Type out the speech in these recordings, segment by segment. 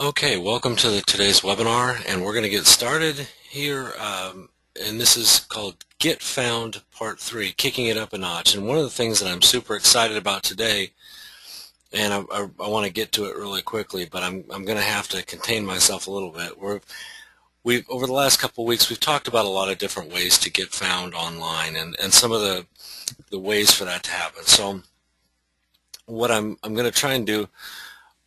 Okay, welcome to today's webinar, and we're going to get started here, and this is called Get Found Part 3, Kicking It Up a Notch. And one of the things that I'm super excited about today, and I want to get to it really quickly, but I'm going to have to contain myself a little bit. We've over the last couple of weeks, we've talked about a lot of different ways to get found online, and some of the ways for that to happen. So what I'm going to try and do,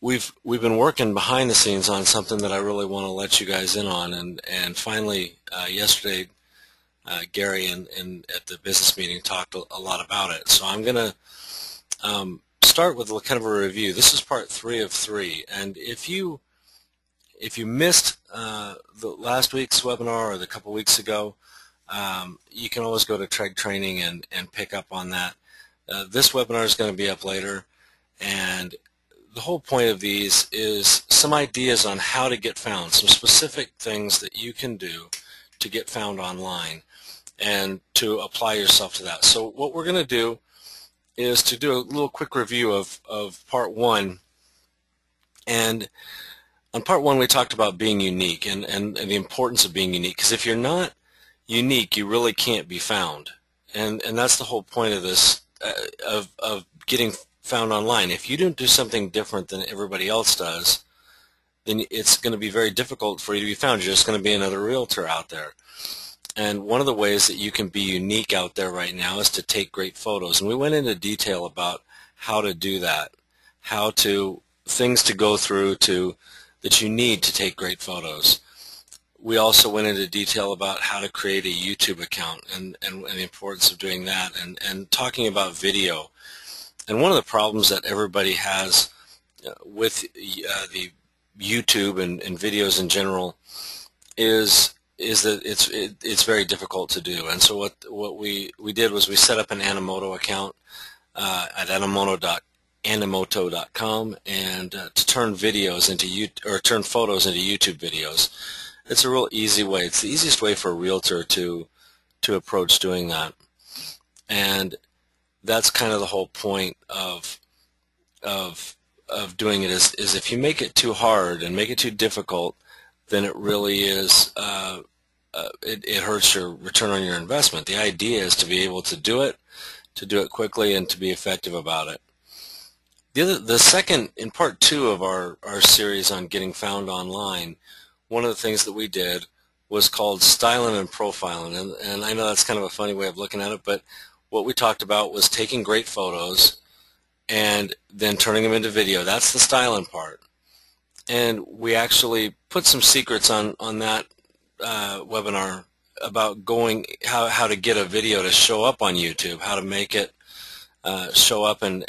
We've been working behind the scenes on something that I really want to let you guys in on, and finally yesterday Gary and at the business meeting talked a lot about it. So I'm going to start with kind of a review. This is part 3 of 3, and if you missed the last week's webinar or the couple weeks ago, you can always go to Treg Training and pick up on that. This webinar is going to be up later, and the whole point of these is some ideas on how to get found, some specific things that you can do to get found online and to apply yourself to that. So what we're going to do is to do a little quick review of part 1. And on part 1 we talked about being unique and the importance of being unique, because if you're not unique you really can't be found. And that's the whole point of this, of getting found online. If you don't do something different than everybody else does, then it's going to be very difficult for you to be found. You're just going to be another realtor out there. And one of the ways that you can be unique out there right now is to take great photos. And we went into detail about how to do that, things to go through that you need to take great photos. We also went into detail about how to create a YouTube account and the importance of doing that, and talking about video. And one of the problems that everybody has with the YouTube and videos in general is that it's very difficult to do. And so what we did was we set up an Animoto account at animoto.com and to turn videos into turn photos into YouTube videos. It's a real easy way. It's the easiest way for a realtor to approach doing that. And that's kind of the whole point of doing it is if you make it too hard and make it too difficult, then it really is it hurts your return on your investment. The idea is to be able to do it quickly and to be effective about it. The second, in part 2 of our series on getting found online, one of the things that we did was called styling and profiling, and I know that's kind of a funny way of looking at it, but what we talked about was taking great photos and then turning them into video. That's the styling part. And we actually put some secrets on that webinar about how to get a video to show up on YouTube, how to make it show up and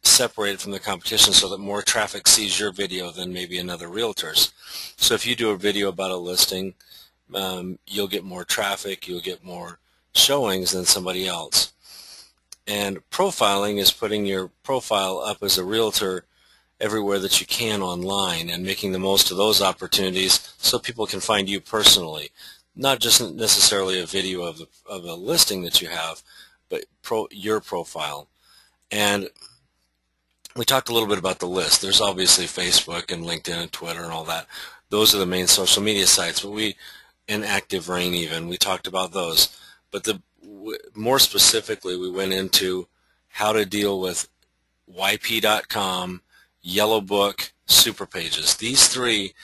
separate it from the competition so that more traffic sees your video than maybe another realtor's. So if you do a video about a listing, you'll get more traffic, you'll get more showings than somebody else. And profiling is putting your profile up as a realtor everywhere that you can online and making the most of those opportunities so people can find you personally, not just necessarily a video of a listing that you have, but your profile. And we talked a little bit about the list. There's obviously Facebook and LinkedIn and Twitter and all that. Those are the main social media sites, but and Active Rain even, we talked about those. But more specifically, we went into how to deal with YP.com, Yellow Book, Super Pages. These 3,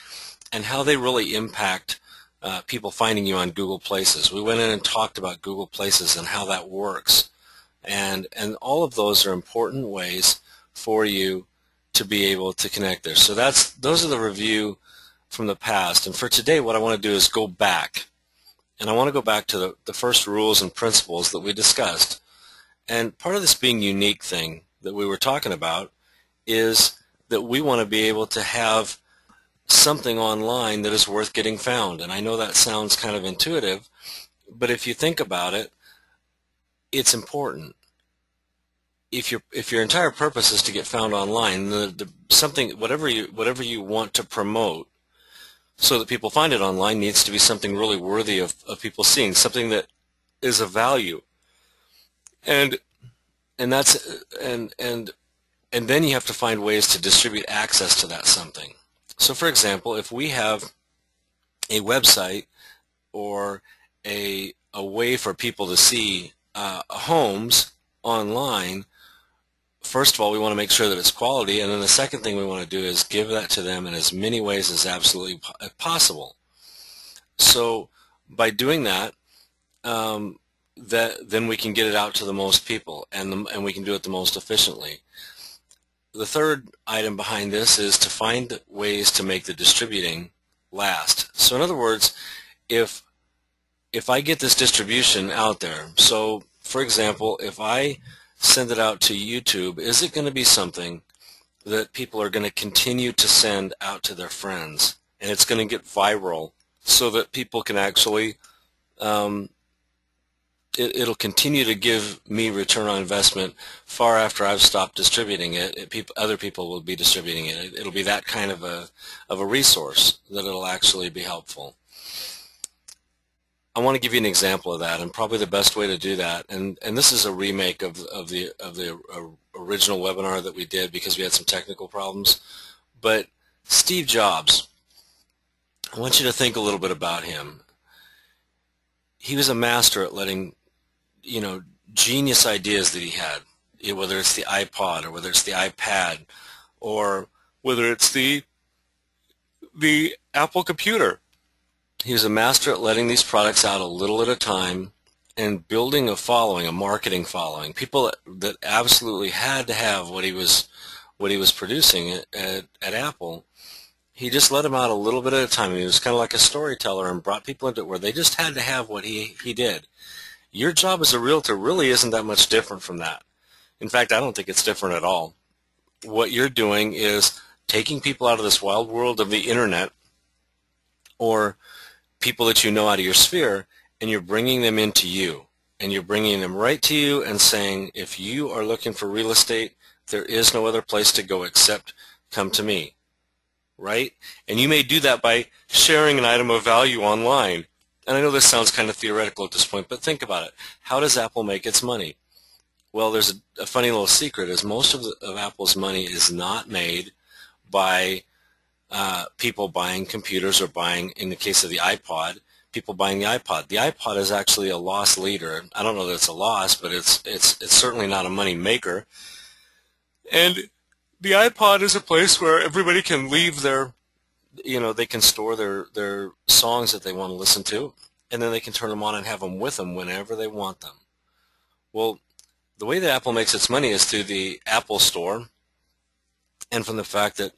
and how they really impact people finding you on Google Places. We went in and talked about Google Places and how that works. And all of those are important ways for you to be able to connect there. So those are the review from the past. And for today, what I want to do is go back. And I want to go back to the first rules and principles that we discussed. And part of this being unique thing that we were talking about is that we want to be able to have something online that is worth getting found. And I know that sounds kind of intuitive, but if you think about it, it's important. If your entire purpose is to get found online, whatever you want to promote so that people find it online needs to be something really worthy of people seeing, something that is of value. And then you have to find ways to distribute access to that something. So for example, if we have a website or a way for people to see homes online, first of all, we want to make sure that it's quality, and then the second thing we want to do is give that to them in as many ways as absolutely possible. So by doing that, then we can get it out to the most people, and we can do it the most efficiently. The third item behind this is to find ways to make the distributing last. So in other words, if I get this distribution out there, so for example, if I send it out to YouTube, is it going to be something that people are going to continue to send out to their friends, and it's going to get viral so that people can actually, it'll continue to give me return on investment far after I've stopped distributing it. Other people will be distributing it. It'll be that kind of a resource that it'll actually be helpful. I want to give you an example of that, and probably the best way to do that, and this is a remake of the original webinar that we did because we had some technical problems. But Steve Jobs, I want you to think a little bit about him. He was a master at letting, genius ideas that he had, whether it's the iPod or whether it's the iPad or whether it's the Apple computer. He was a master at letting these products out a little at a time and building a following, a marketing following. People that absolutely had to have what he was producing at Apple. He just let them out a little bit at a time. He was kind of like a storyteller and brought people into it where they just had to have what he did. Your job as a realtor really isn't that much different from that. In fact, I don't think it's different at all. What you're doing is taking people out of this wild world of the internet or people that you know out of your sphere, and you're bringing them into you, and you're bringing them right to you and saying, if you are looking for real estate, there is no other place to go except come to me, right? And you may do that by sharing an item of value online. And I know this sounds kind of theoretical at this point, but think about it. How does Apple make its money? Well, there's a funny little secret, is most of Apple's money is not made by people buying computers or buying, in the case of the iPod, people buying the iPod. The iPod is actually a loss leader. I don't know that it's a loss, but it's certainly not a money maker. And the iPod is a place where everybody can leave their, they can store their songs that they want to listen to, and then they can turn them on and have them with them whenever they want them. Well, the way that Apple makes its money is through the Apple Store, and from the fact that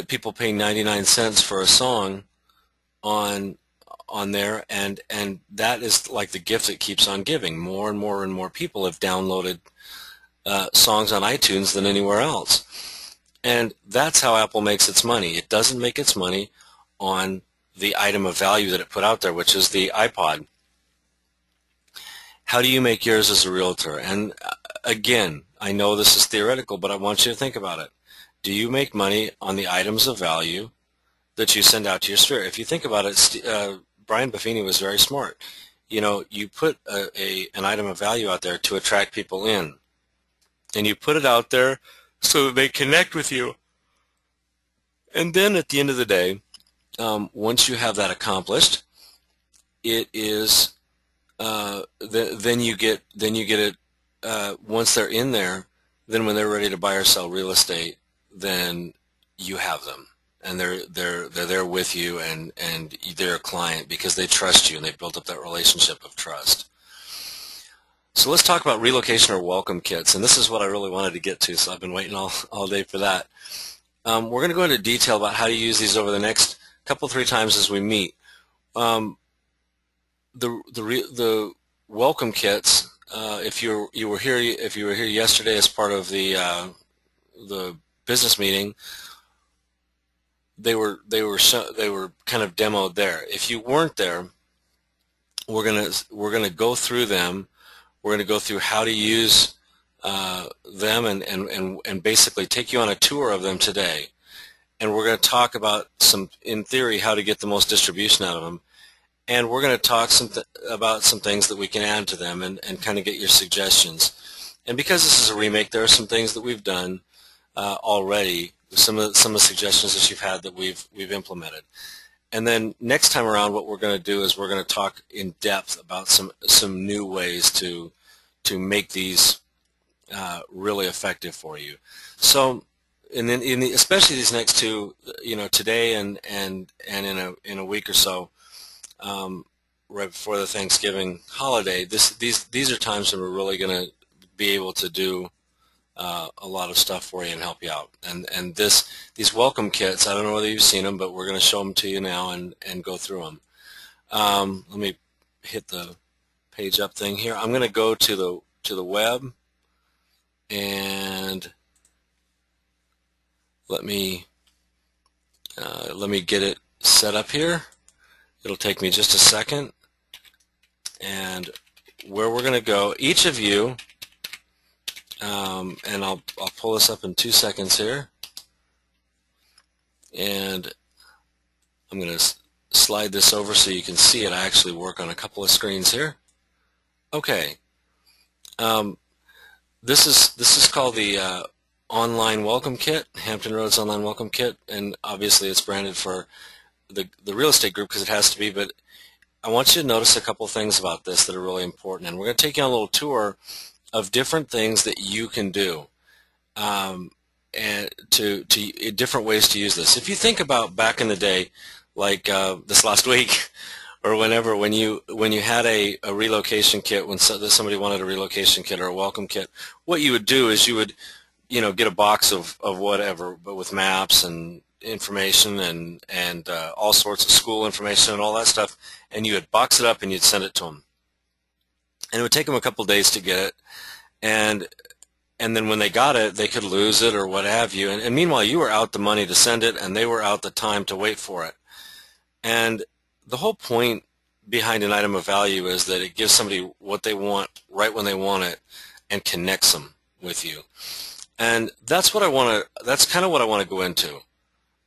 people pay 99 cents for a song on there, and that is like the gift that keeps on giving. More and more and more people have downloaded songs on iTunes than anywhere else. And that's how Apple makes its money. It doesn't make its money on the item of value that it put out there, which is the iPod. How do you make yours as a realtor? And again, I know this is theoretical, but I want you to think about it. Do you make money on the items of value that you send out to your sphere? If you think about it, Brian Buffini was very smart. You put an item of value out there to attract people in, and you put it out there so that they connect with you. And then at the end of the day, once you have that accomplished, it is then you get it once they're in there. Then when they're ready to buy or sell real estate, then you have them, and they're there with you, and they're a client because they trust you and they've built up that relationship of trust. So let's talk about relocation or welcome kits, and this is what I really wanted to get to, so I've been waiting all day for that. We're going to go into detail about how to use these over the next three times as we meet. The welcome kits, if you were here yesterday as part of the business meeting, they were kind of demoed there. If you weren't there, we're gonna go through them. We're gonna go through how to use them and basically take you on a tour of them today. And we're going to talk about in theory, how to get the most distribution out of them. And we're going to talk about some things that we can add to them and kind of get your suggestions. And because this is a remake, there are some things that we've done already some of the suggestions that you've had that we've implemented. And then next time around, what we're going to do is we're going to talk in depth about some new ways to make these really effective for you. So, and then especially these next two, today and in a week or so, right before the Thanksgiving holiday, these are times when we're really going to be able to do a lot of stuff for you and help you out. And these welcome kits, I don't know whether you've seen them, but we're going to show them to you now and go through them. Let me hit the page up thing here. I'm going to go to the web, and let me get it set up here. It'll take me just a second. And where we're going to go, each of you, and I'll pull this up in 2 seconds here, and I'm going to slide this over so you can see it. I actually work on a couple of screens here. Okay, this is called the Online Welcome Kit, Hampton Roads Online Welcome Kit, and obviously it's branded for the real estate group because it has to be, but I want you to notice a couple things about this that are really important, and we're going to take you on a little tour of different things that you can do, and to different ways to use this. If you think about back in the day, like this last week, or whenever, when you had a relocation kit, when somebody wanted a relocation kit or a welcome kit, what you would do is you would, get a box of whatever, but with maps and information and all sorts of school information and all that stuff, and you would box it up and you'd send it to them. And it would take them a couple days to get it, and then when they got it, they could lose it or what have you. And meanwhile, you were out the money to send it, and they were out the time to wait for it. And the whole point behind an item of value is that it gives somebody what they want right when they want it and connects them with you. And that's what I want to. That's kind of what I want to go into.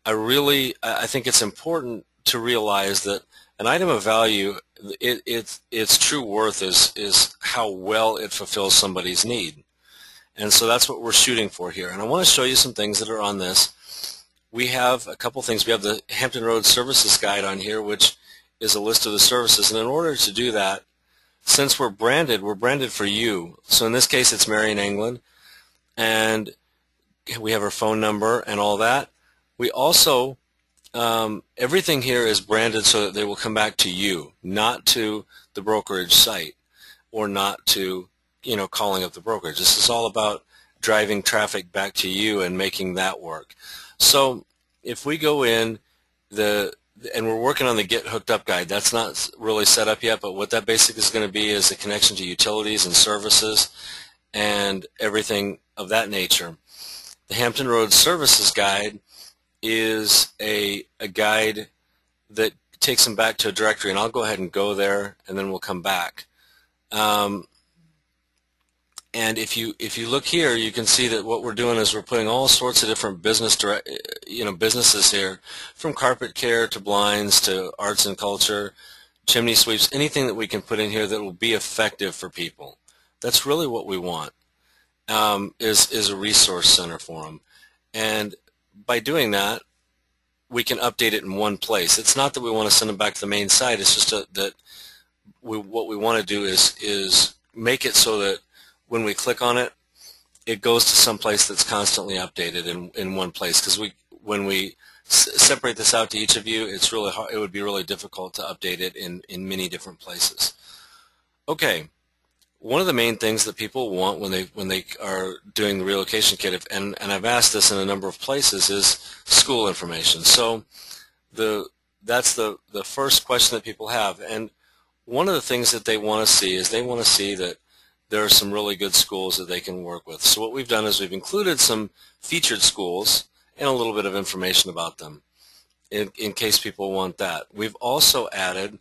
I think it's important to realize that an item of value, its true worth is how well it fulfills somebody's need. And so that's what we're shooting for here. And I want to show you some things that are on this. We have a couple things. We have the Hampton Roads Services Guide on here, which is a list of the services. And in order to do that, since we're branded for you. So in this case, it's Marion England. And we have her phone number and all that. We also, everything here is branded so that they will come back to you, not to the brokerage site or not to, calling up the brokerage. This is all about driving traffic back to you and making that work. So if we go in, and we're working on the Get Hooked Up guide. That's not really set up yet, but what that basically is going to be is a connection to utilities and services and everything of that nature. The Hampton Roads Services Guide is a guide that takes them back to a directory, and I'll go ahead and go there, and then we'll come back. And if you look here, you can see that what we're doing is we're putting all sorts of different businesses here, from carpet care to blinds to arts and culture, chimney sweeps, anything that we can put in here that will be effective for people. That's really what we want, is a resource center for them. And by doing that, we can update it in one place. It's not that we want to send them back to the main site. It's just that what we want to do is make it so that when we click on it, it goes to some place that's constantly updated in one place. Because when we separate this out to each of you, it's really hard. It would be really difficult to update it in many different places. Okay. One of the main things that people want when they are doing the relocation kit, and I've asked this in a number of places, is school information. So that's the first question that people have. And one of the things that they want to see is they want to see that there are some really good schools that they can work with. So what we've done is we've included some featured schools and a little bit of information about them in case people want that. We've also added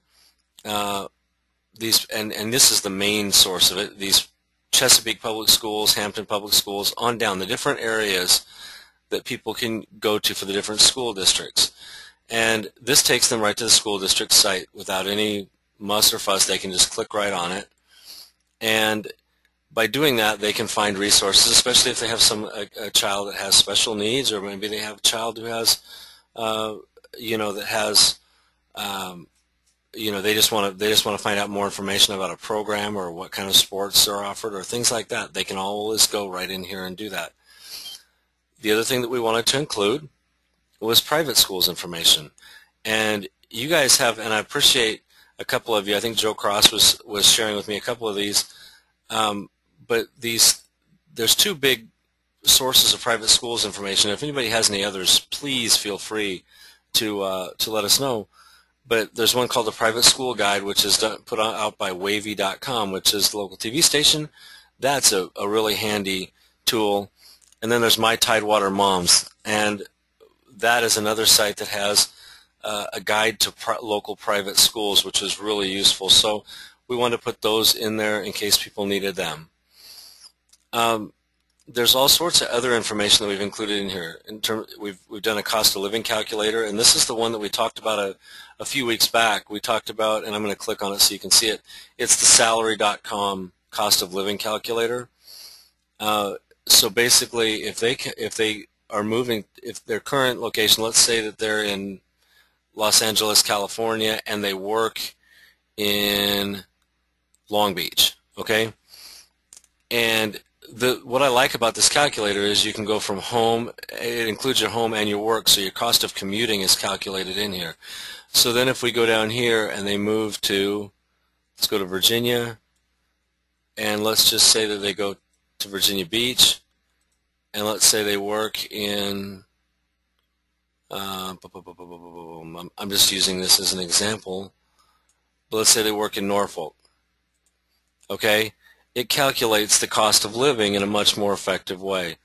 these, and this is the main source of it, these Chesapeake Public Schools, Hampton Public Schools, on down, the different areas that people can go to for the different school districts. And this takes them right to the school district site without any muss or fuss. They can just click right on it. And by doing that, they can find resources, especially if they have a child that has special needs, or maybe they have a child who has, that has, they just want to find out more information about a program or what kind of sports are offered or things like that. They can always go right in here and do that. The other thing that we wanted to include was private schools information, and you guys have, and I appreciate a couple of you. I think Joe Cross was sharing with me a couple of these. But there's two big sources of private schools information. If anybody has any others, please feel free to let us know. But there's one called the Private School Guide, which is put out by Wavy.com, which is the local TV station. That's a really handy tool. And then there's My Tidewater Moms, and that is another site that has a guide to local private schools, which is really useful. So we wanted to put those in there in case people needed them. There's all sorts of other information that we've included in here. We've done a cost of living calculator, and this is the one that we talked about a few weeks back. We talked about, and I'm going to click on it so you can see it. It's the salary.com cost of living calculator. So basically, if they are moving, if their current location, let's say that they're in Los Angeles, California, and they work in Long Beach, okay? And what I like about this calculator is you can go from home, it includes your home and your work, so your cost of commuting is calculated in here. So then if we go down here and they move to, let's go to Virginia, and let's just say that they go to Virginia Beach, and let's say they work in, I'm just using this as an example, but let's say they work in Norfolk, okay? It calculates the cost of living in a much more effective way.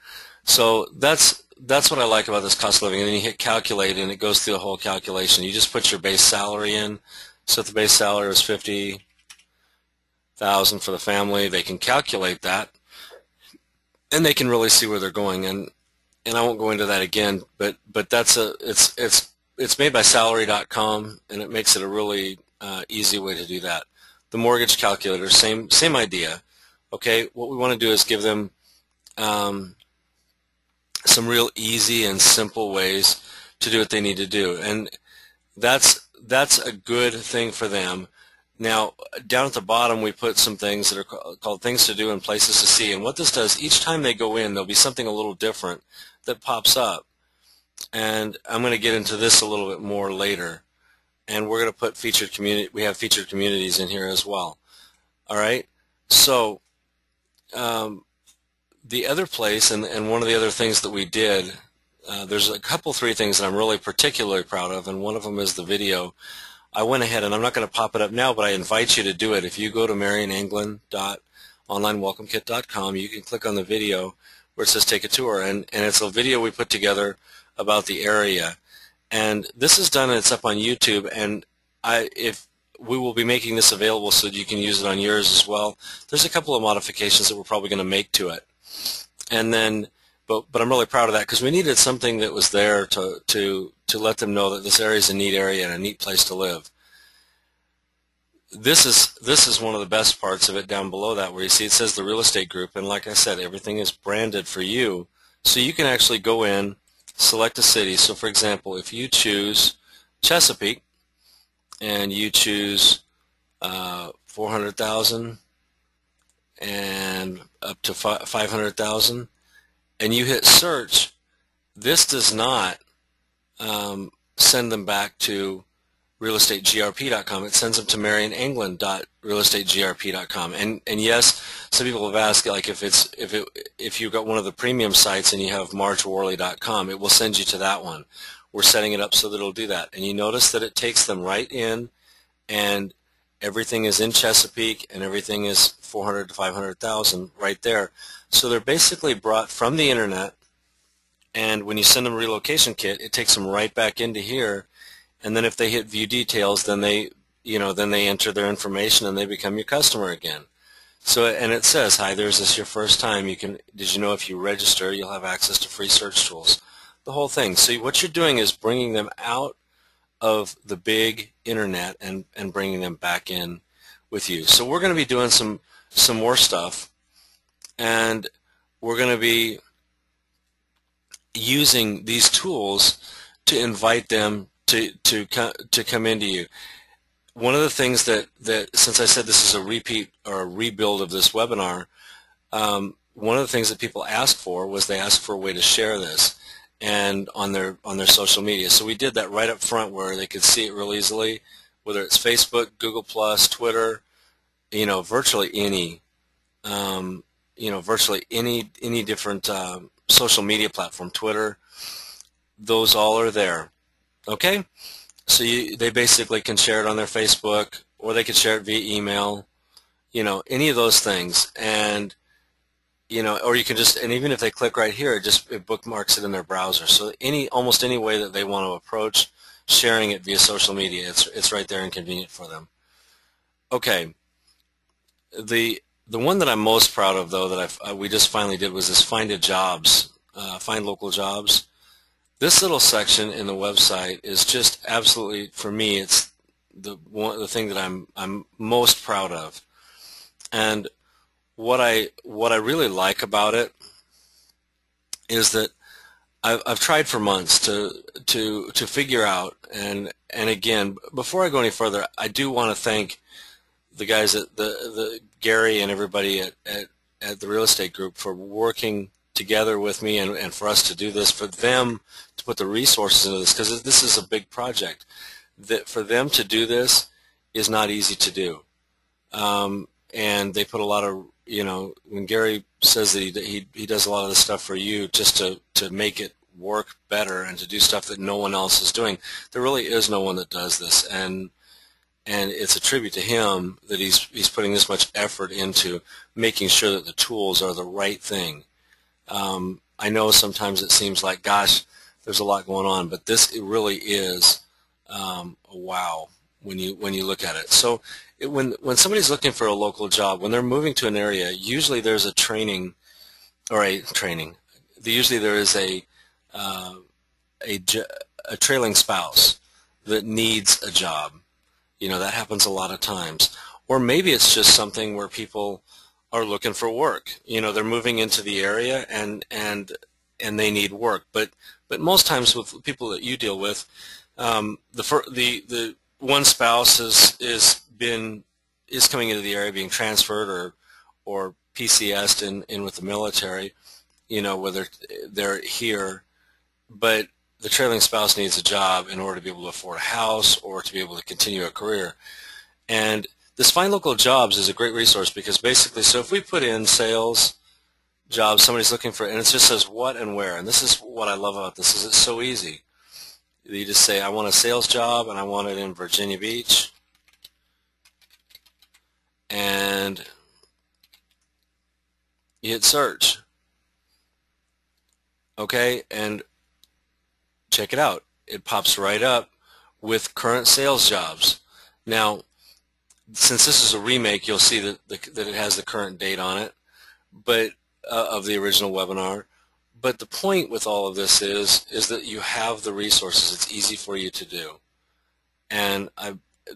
So that's what I like about this cost of living. And then you hit calculate, and it goes through the whole calculation. You just put your base salary in. So if the base salary was $50,000 for the family, they can calculate that, and they can really see where they're going. And I won't go into that again, but it's made by salary.com, and it makes it a really easy way to do that. The mortgage calculator, same idea. Okay, what we want to do is give them some real easy and simple ways to do what they need to do, and that's a good thing for them. Now, down at the bottom, we put some things that are called things to do and places to see, and what this does, each time they go in, there'll be something a little different that pops up, and I'm going to get into this a little bit more later, and we're going to put featured community. We have featured communities in here as well. All right, so the other place, and one of the other things that we did, there's three things that I'm really particularly proud of, and one of them is the video. I went ahead, and I'm not going to pop it up now, but I invite you to do it. If you go to marionanglin.onlinewelcomekit.com, you can click on the video where it says take a tour, and it's a video we put together about the area. And this is done, and it's up on YouTube, and if we will be making this available so that you can use it on yours as well. There's a couple of modifications that we're probably going to make to it, and then, but I'm really proud of that because we needed something that was there to let them know that this area is a neat area and a neat place to live. This is one of the best parts of it down below that, where you see it says the real estate group, and like I said, everything is branded for you, so you can actually go in, select a city. So for example, if you choose Chesapeake, and you choose 400,000 and up to 500,000, and you hit search, this does not send them back to realestategrp.com. It sends them to marionanglin.realestategrp.com. And yes, some people have asked, like, if you've got one of the premium sites and you have margeworley.com, it will send you to that one. We're setting it up so that it'll do that. And you notice that it takes them right in, and everything is in Chesapeake, and everything is 400 to 500,000 right there. So they're basically brought from the internet, and when you send them a relocation kit, it takes them right back into here. And then if they hit view details, then they enter their information and they become your customer again. So, and it says, hi, is this your first time? Did you know if you register, you'll have access to free search tools? The whole thing. So what you're doing is bringing them out of the big internet and bringing them back in with you. So we're going to be doing some more stuff and we're going to be using these tools to invite them to come into you. One of the things that since I said this is a repeat or a rebuild of this webinar, one of the things that people asked for was they asked for a way to share this and on their social media. So we did that right up front where they could see it real easily, whether it's Facebook, Google+, Twitter, virtually any, virtually any different social media platform, Twitter, those all are there. Okay? So they basically can share it on their Facebook, or they can share it via email, any of those things. And, or you can just, and even if they click right here, it bookmarks it in their browser. So almost any way that they want to approach sharing it via social media, it's right there and convenient for them. Okay. The one that I'm most proud of, though, that we just finally did was this Find Local Jobs. This little section in the website is just absolutely, for me, it's the thing that I'm most proud of. And what I really like about it is that I've tried for months to figure out, and again, before I go any further, I do want to thank the guys at the Gary and everybody at the real estate group for working together with me and for us to do this, for them to put the resources into this, because this is a big project. That for them to do this is not easy to do, and they put a lot of, when Gary says that he does a lot of this stuff for you just to make it work better and to do stuff that no one else is doing, there really is no one that does this, and it's a tribute to him that he's putting this much effort into making sure that the tools are the right thing. I know sometimes it seems like, gosh, there's a lot going on, but it really is a wow when you look at it. So when somebody's looking for a local job, when they're moving to an area, usually there's a training. Usually there is a trailing spouse that needs a job. That happens a lot of times. Or maybe it's just something where people are looking for work. They're moving into the area and they need work. But most times with people that you deal with, the one spouse is coming into the area, being transferred or PCS'd in with the military, whether they're here, but the trailing spouse needs a job in order to be able to afford a house or to be able to continue a career. And this Find Local Jobs is a great resource because basically, so if we put in sales jobs, somebody's looking for, and it just says what and where, and this is what I love about this, is it's so easy. You just say, I want a sales job and I want it in Virginia Beach, and you hit search. Okay, and check it out. It pops right up with current sales jobs. Now, since this is a remake, you'll see that it has the current date on it, but of the original webinar. But the point with all of this is that you have the resources. It's easy for you to do, and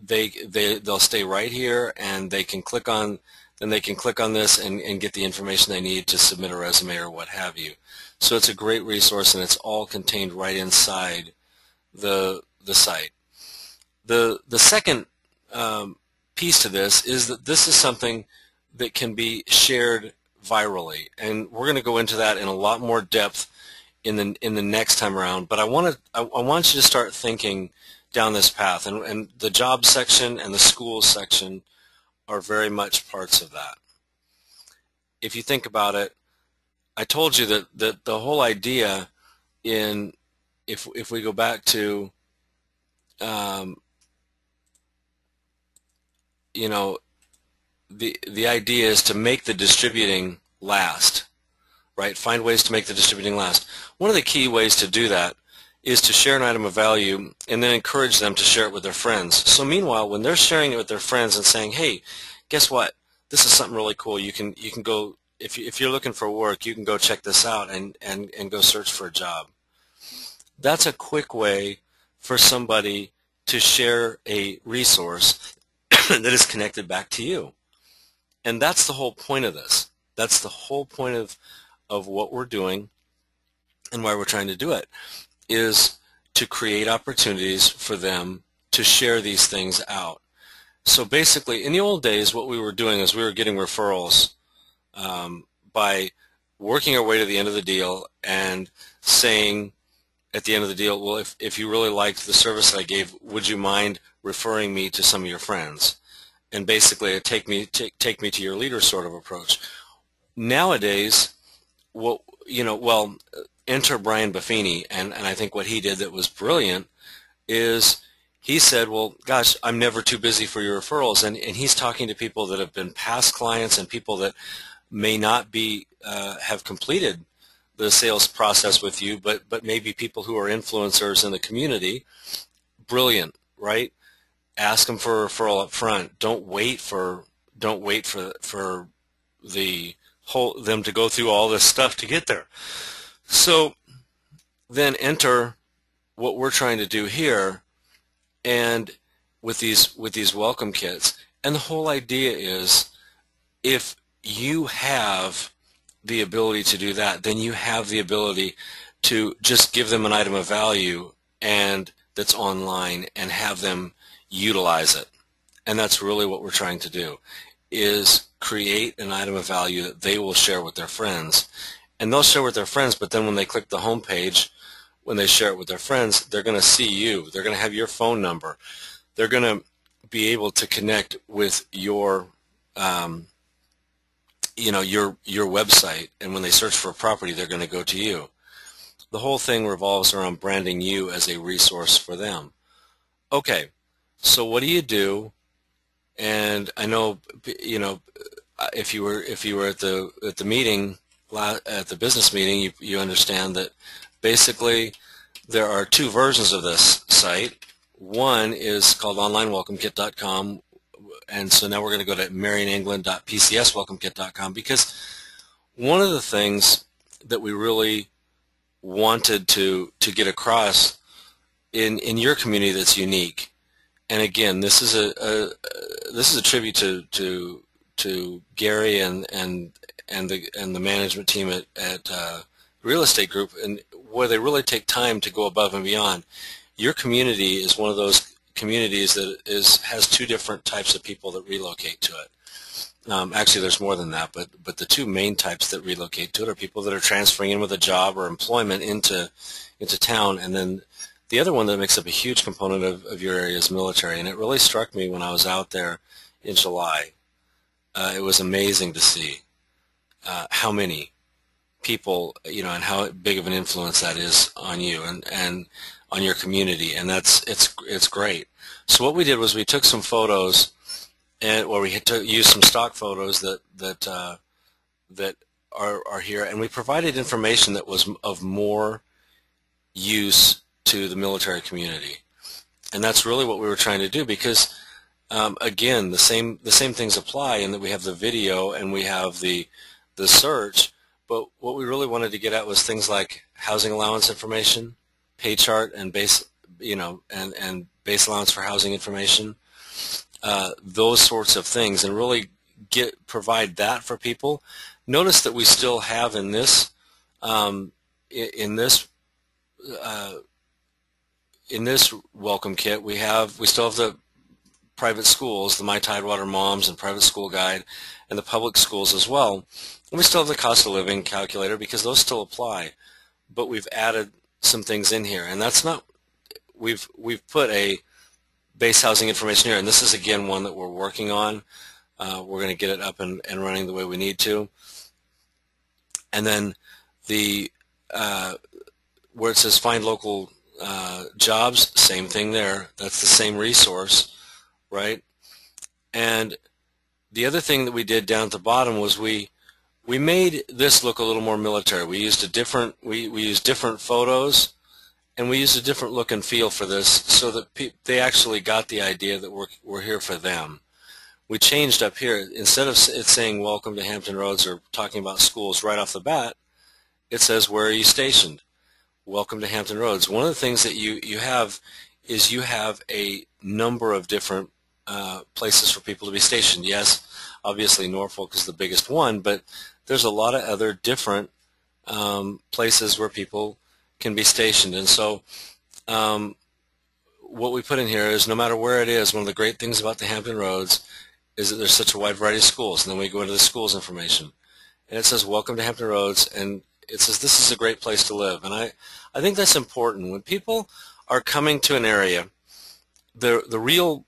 they'll stay right here, and they can click on this and get the information they need to submit a resume or what have you. So it's a great resource, and it's all contained right inside the site. The second piece to this is that this is something that can be shared virally, and we're going to go into that in a lot more depth in the next time around. But I want you to start thinking down this path, and the job section and the schools section are very much parts of that. If you think about it, I told you that the whole idea if we go back to the idea is to make the distributing last, right? Find ways to make the distributing last. One of the key ways to do that is to share an item of value and then encourage them to share it with their friends. So meanwhile, when they're sharing it with their friends and saying, hey, guess what? This is something really cool. You can go, if you're looking for work, you can go check this out and go search for a job. That's a quick way for somebody to share a resource that is connected back to you. And that's the whole point of this. That's the whole point of what we're doing and why we're trying to do it, is to create opportunities for them to share these things out. So basically, in the old days, what we were doing is we were getting referrals by working our way to the end of the deal and saying at the end of the deal, well, if you really liked the service that I gave, would you mind referring me to some of your friends? And basically, take me to your leader sort of approach. Nowadays, enter Brian Buffini, and I think what he did that was brilliant is he said, well, gosh, I'm never too busy for your referrals, and he's talking to people that have been past clients and people that may not be have completed the sales process with you, but maybe people who are influencers in the community. Brilliant, right? Ask them for a referral up front. Don't wait for them to go through all this stuff to get there. So then enter what we're trying to do here, and with these welcome kits. And the whole idea is, if you have the ability to do that, then you have the ability to just give them an item of value and that's online and have them utilize it. And that's really what we're trying to do, is create an item of value that they will share with their friends. And they'll share with their friends, but then when they click the home page, when they share it with their friends, they're going to see you. They're going to have your phone number. They're going to be able to connect with your your website, and when they search for a property, they're going to go to you. The whole thing revolves around branding you as a resource for them. Okay, so what do you do? And I know, if you were at the meeting, at the business meeting, you understand that basically there are two versions of this site. One is called onlinewelcomekit.com, and so now we're going to go to marionengland.pcswelcomekit.com, because one of the things that we really wanted to get across in your community that's unique, and again, this is a tribute to Gary and the management team at Real Estate Group, and where they really take time to go above and beyond. Your community is one of those communities that has two different types of people that relocate to it. Actually, there's more than that, but the two main types that relocate to it are people that are transferring in with a job or employment into town, and then the other one that makes up a huge component of your area is military. And it really struck me when I was out there in July. It was amazing to see how many people, and how big of an influence that is on you and on your community, and it's great. So what we did was we took some photos, we had to use some stock photos that are here, and we provided information that was of more use to the military community, and that's really what we were trying to do, because again, the same things apply in that we have the video and we have the search, but what we really wanted to get at was things like housing allowance information, pay chart, and base base allowance for housing information, those sorts of things, and really provide that for people. Notice that we still have in this welcome kit, we still have the private schools, the My Tidewater Moms and Private School Guide, and the public schools as well. And we still have the cost of living calculator, because those still apply. But we've added some things in here, and that's not. We've put a base housing information here, and this is again one that we're working on. We're going to get it up and running the way we need to. And then where it says find local jobs, same thing there. That's the same resource, right? And the other thing that we did down at the bottom was we made this look a little more military. We used we used different photos, and we used a different look and feel for this, so that they actually got the idea that we're here for them. We changed up here, instead of it saying welcome to Hampton Roads or talking about schools right off the bat, it says where are you stationed? Welcome to Hampton Roads. One of the things that you have is you have a number of different places for people to be stationed. Yes, obviously Norfolk is the biggest one, but there's a lot of other different places where people can be stationed. And so what we put in here is, no matter where it is, one of the great things about the Hampton Roads is that there's such a wide variety of schools. And then we go into the schools information. And it says, welcome to Hampton Roads, and it says this is a great place to live. And I think that's important. When people are coming to an area, the real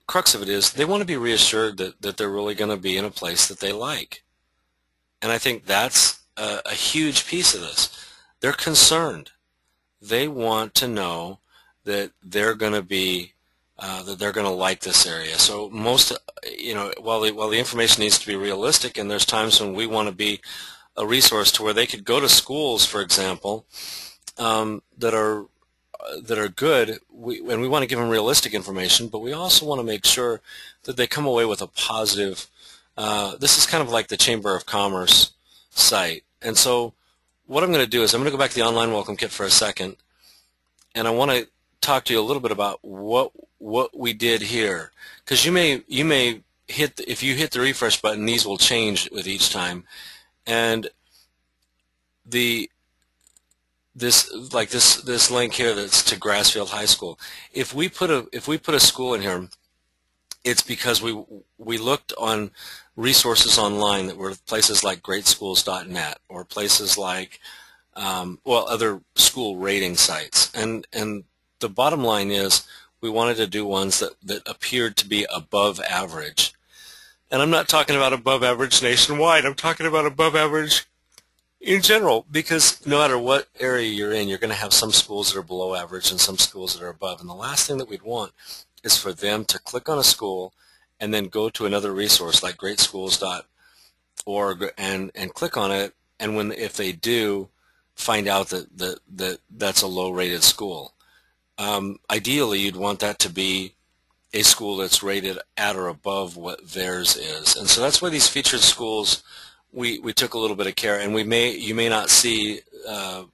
crux of it is they want to be reassured that they're really going to be in a place that they like. And I think that's a huge piece of this. They're concerned. They want to know that they're going to be that they're going to like this area. So most, while the information needs to be realistic, and there's times when we want to be a resource to where they could go to schools, for example, that are good, and we want to give them realistic information, but we also want to make sure that they come away with a positive. This is kind of like the Chamber of Commerce site. And so what I'm going to do is I'm going to go back to the online welcome kit for a second, and I want to talk to you a little bit about what we did here, because you may hit if you hit the refresh button, these will change with each time, and this link here that's to Grassfield High School. If we put a school in here, it's because we looked on resources online that were places like greatschools.net or places like other school rating sites, and the bottom line is we wanted to do ones that appeared to be above average. And I'm not talking about above average nationwide. I'm talking about above average in general, because no matter what area you're in, you're going to have some schools that are below average and some schools that are above. And the last thing that we'd want is for them to click on a school and then go to another resource like greatschools.org and click on it, and if they do, find out that that's a low-rated school. Ideally, you'd want that to be a school that's rated at or above what theirs is. And so that's why these featured schools, we took a little bit of care, and you may not see a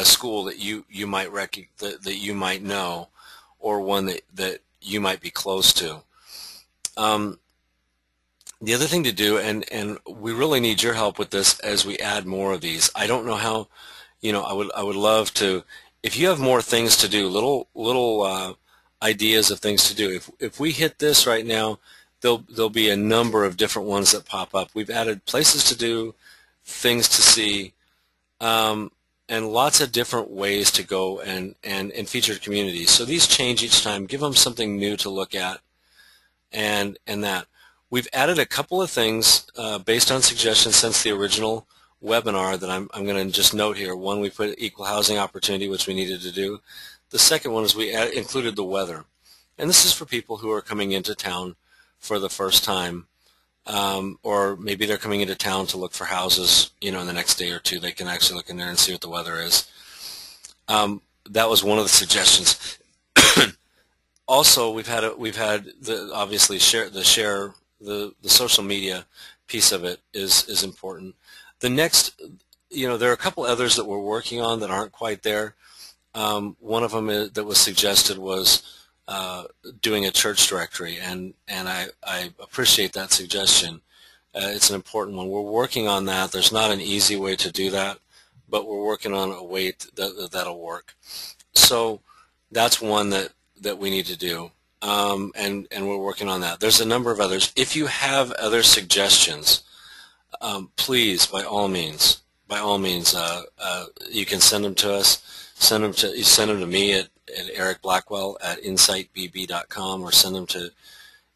school that you might that you might know, or one that you might be close to. The other thing to do, and we really need your help with this as we add more of these. I don't know how, I would love to, if you have more things to do, little ideas of things to do. If we hit this right now, there'll be a number of different ones that pop up. We've added places to do, things to see, and lots of different ways to go and featured communities. So these change each time. Give them something new to look at, and that. We've added a couple of things based on suggestions since the original webinar that I'm going to just note here. One, we put equal housing opportunity, which we needed to do. The second one is we included the weather. And this is for people who are coming into town for the first time, or maybe they're coming into town to look for houses, in the next day or two. They can actually look in there and see what the weather is. That was one of the suggestions. Also, we've had obviously the social media piece of it is important. The next, there are a couple others that we're working on that aren't quite there. One of them that was suggested was doing a church directory, and I appreciate that suggestion. It's an important one. We're working on that. There's not an easy way to do that, but we're working on a way that'll work. So that's one that we need to do. And we're working on that. There's a number of others. If you have other suggestions, please, by all means, you can send them to us. Send them to me at ericblackwell@insightbb.com, or send them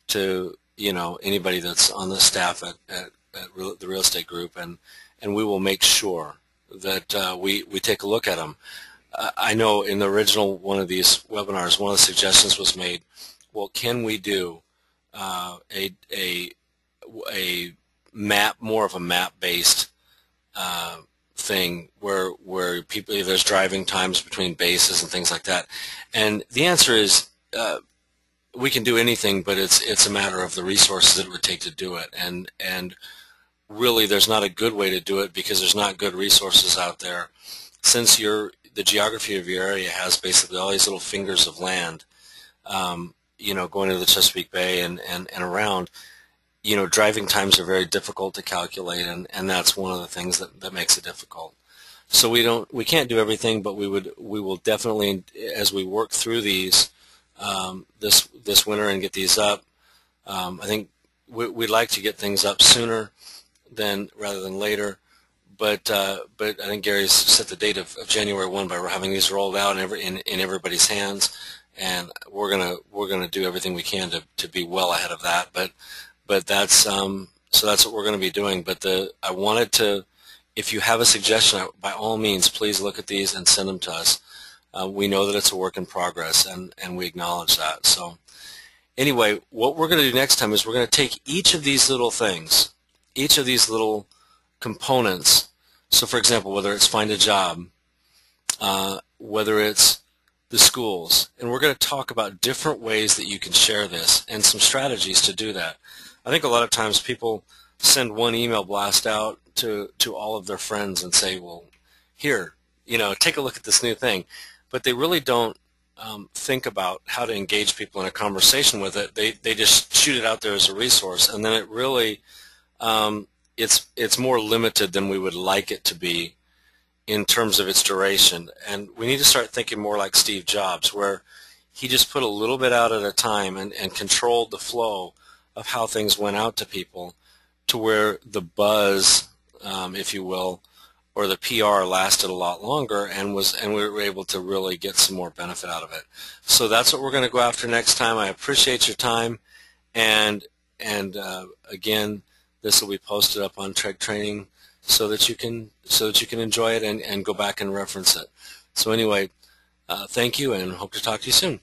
to anybody that's on the staff at the real estate group, and we will make sure that we take a look at them. I know in the original one of these webinars, one of the suggestions was made, well, can we do a map, more of a map-based thing where people, there's driving times between bases and things like that? And the answer is we can do anything, but it's a matter of the resources that it would take to do it. And really, there's not a good way to do it because there's not good resources out there. Since the geography of your area has basically all these little fingers of land, going to the Chesapeake Bay and around, driving times are very difficult to calculate, and that's one of the things that makes it difficult. So we can't do everything, but we will definitely, as we work through these this winter and get these up. I think we'd like to get things up sooner rather than later, but I think Gary's set the date of January 1 by having these rolled out in everybody's hands, and we're gonna do everything we can to be well ahead of that. But that's so that's what we're going to be doing. But I wanted to, if you have a suggestion, by all means, please look at these and send them to us. We know that it's a work in progress, and we acknowledge that. So anyway, what we're going to do next time is we're going to take each of these little things, each of these little components. So for example, whether it's find a job, whether it's the schools, and we're going to talk about different ways that you can share this and some strategies to do that. I think a lot of times people send one email blast out to all of their friends and say, well, here, take a look at this new thing. But they really don't think about how to engage people in a conversation with it. They just shoot it out there as a resource, and then it really, it's more limited than we would like it to be in terms of its duration. And we need to start thinking more like Steve Jobs, where he just put a little bit out at a time and controlled the flow of how things went out to people, to where the buzz, if you will, or the PR lasted a lot longer, and we were able to really get some more benefit out of it. So that's what we're going to go after next time. I appreciate your time, and again, this will be posted up on Treg Training so that you can enjoy it and go back and reference it. So anyway, thank you, and hope to talk to you soon.